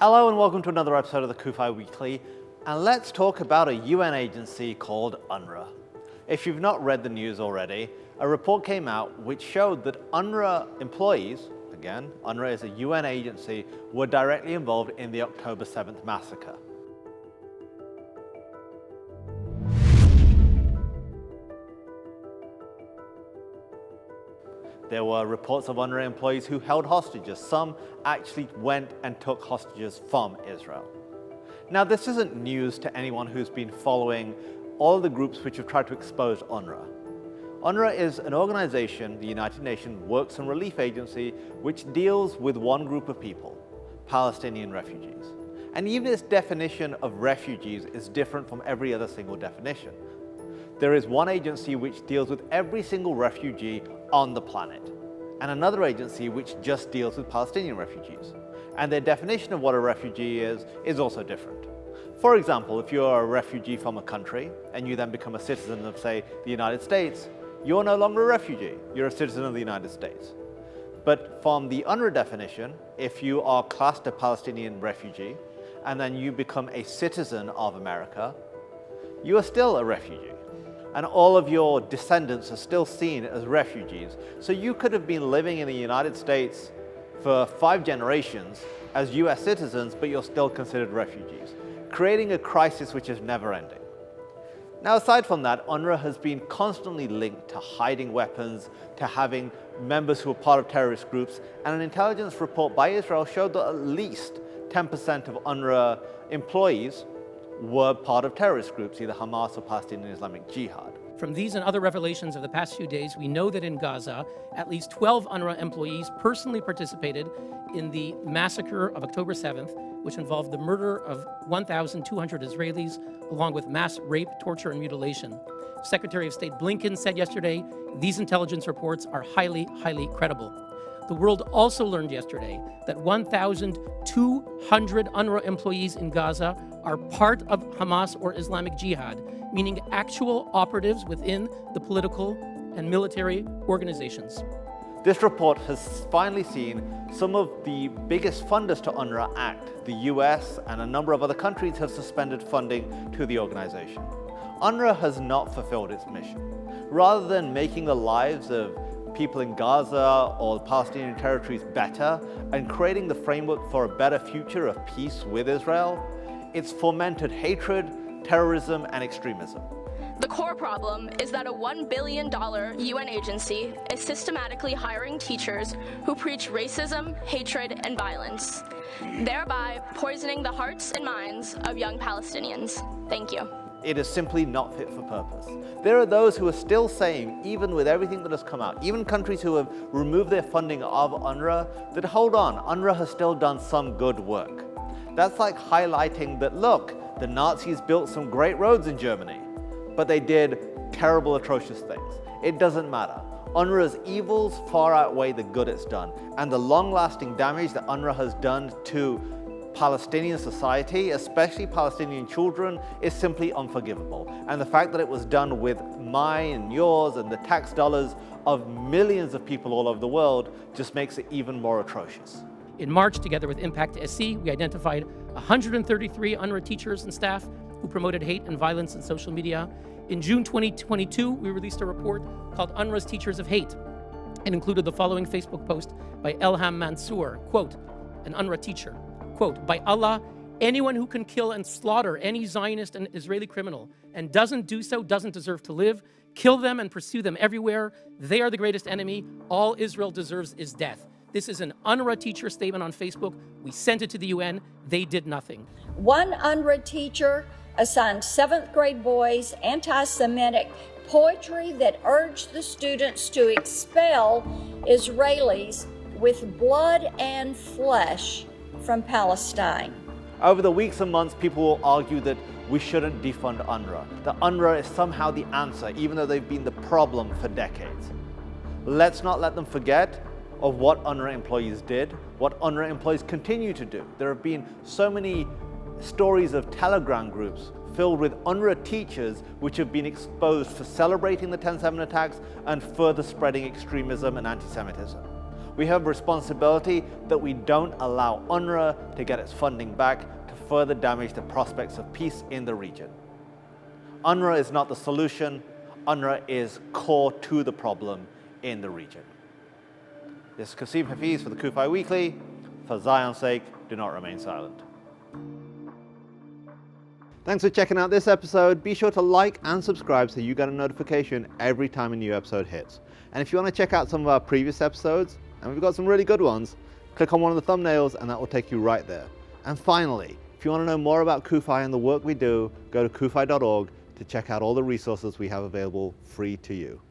Hello and welcome to another episode of the CUFI Weekly, and let's talk about a UN agency called UNWRA. If you've not read the news already, a report came out which showed that UNWRA employees, again, UNWRA is a UN agency, were directly involved in the October 7th massacre. There were reports of UNWRA employees who held hostages. Some actually went and took hostages from Israel. Now, this isn't news to anyone who's been following all the groups which have tried to expose UNWRA. UNWRA is an organization, the United Nations Works and Relief Agency, which deals with one group of people, Palestinian refugees. And even its definition of refugees is different from every other single definition. There is one agency which deals with every single refugee on the planet, and another agency which just deals with Palestinian refugees. And their definition of what a refugee is also different. For example, if you're a refugee from a country and you then become a citizen of, say, the United States, you're no longer a refugee, you're a citizen of the United States. But from the UNWRA definition, if you are classed a Palestinian refugee and then you become a citizen of America, you are still a refugee. And all of your descendants are still seen as refugees. So you could have been living in the United States for 5 generations as US citizens, but you're still considered refugees, creating a crisis which is never ending. Now, aside from that, UNWRA has been constantly linked to hiding weapons, to having members who are part of terrorist groups, and an intelligence report by Israel showed that at least 10% of UNWRA employees were part of terrorist groups, either Hamas or Palestinian Islamic Jihad. From these and other revelations of the past few days, we know that in Gaza, at least 12 UNWRA employees personally participated in the massacre of October 7th, which involved the murder of 1,200 Israelis, along with mass rape, torture, and mutilation. Secretary of State Blinken said yesterday, these intelligence reports are highly, highly credible. The world also learned yesterday that 1,200 UNWRA employees in Gaza are part of Hamas or Islamic Jihad, meaning actual operatives within the political and military organizations. This report has finally seen some of the biggest funders to UNWRA act. The US and a number of other countries have suspended funding to the organization. UNWRA has not fulfilled its mission. Rather than making the lives of people in Gaza or the Palestinian territories better and creating the framework for a better future of peace with Israel, it's fomented hatred, terrorism, and extremism. The core problem is that a $1 billion UN agency is systematically hiring teachers who preach racism, hatred, and violence, thereby poisoning the hearts and minds of young Palestinians. Thank you. It is simply not fit for purpose. There are those who are still saying, even with everything that has come out, even countries who have removed their funding of UNWRA, that hold on, UNWRA has still done some good work. That's like highlighting that, look, the Nazis built some great roads in Germany, but they did terrible, atrocious things. It doesn't matter. UNWRA's evils far outweigh the good it's done, and the long-lasting damage that UNWRA has done to Palestinian society, especially Palestinian children, is simply unforgivable. And the fact that it was done with mine and yours and the tax dollars of millions of people all over the world just makes it even more atrocious. In March, together with Impact SC, we identified 133 UNWRA teachers and staff who promoted hate and violence in social media. In June 2022, we released a report called UNWRA's Teachers of Hate. It included the following Facebook post by Elham Mansour, quote, an UNWRA teacher, quote, by Allah, anyone who can kill and slaughter any Zionist and Israeli criminal and doesn't do so doesn't deserve to live. Kill them and pursue them everywhere. They are the greatest enemy. All Israel deserves is death. This is an UNWRA teacher statement on Facebook. We sent it to the UN. They did nothing. One UNWRA teacher assigned 7th grade boys anti-Semitic poetry that urged the students to expel Israelis with blood and flesh from Palestine. Over the weeks and months, people will argue that we shouldn't defund UNWRA, that UNWRA is somehow the answer, even though they've been the problem for decades. Let's not let them forget of what UNWRA employees did, what UNWRA employees continue to do. There have been so many stories of Telegram groups filled with UNWRA teachers which have been exposed for celebrating the 10/7 attacks and further spreading extremism and anti-Semitism. We have a responsibility that we don't allow UNWRA to get its funding back to further damage the prospects of peace in the region. UNWRA is not the solution. UNWRA is core to the problem in the region. This is Kasim Hafeez for the CUFI Weekly. For Zion's sake, do not remain silent. Thanks for checking out this episode. Be sure to like and subscribe so you get a notification every time a new episode hits. And if you want to check out some of our previous episodes, and we've got some really good ones, click on one of the thumbnails and that will take you right there. And finally, if you want to know more about CUFI and the work we do, go to cufi.org to check out all the resources we have available free to you.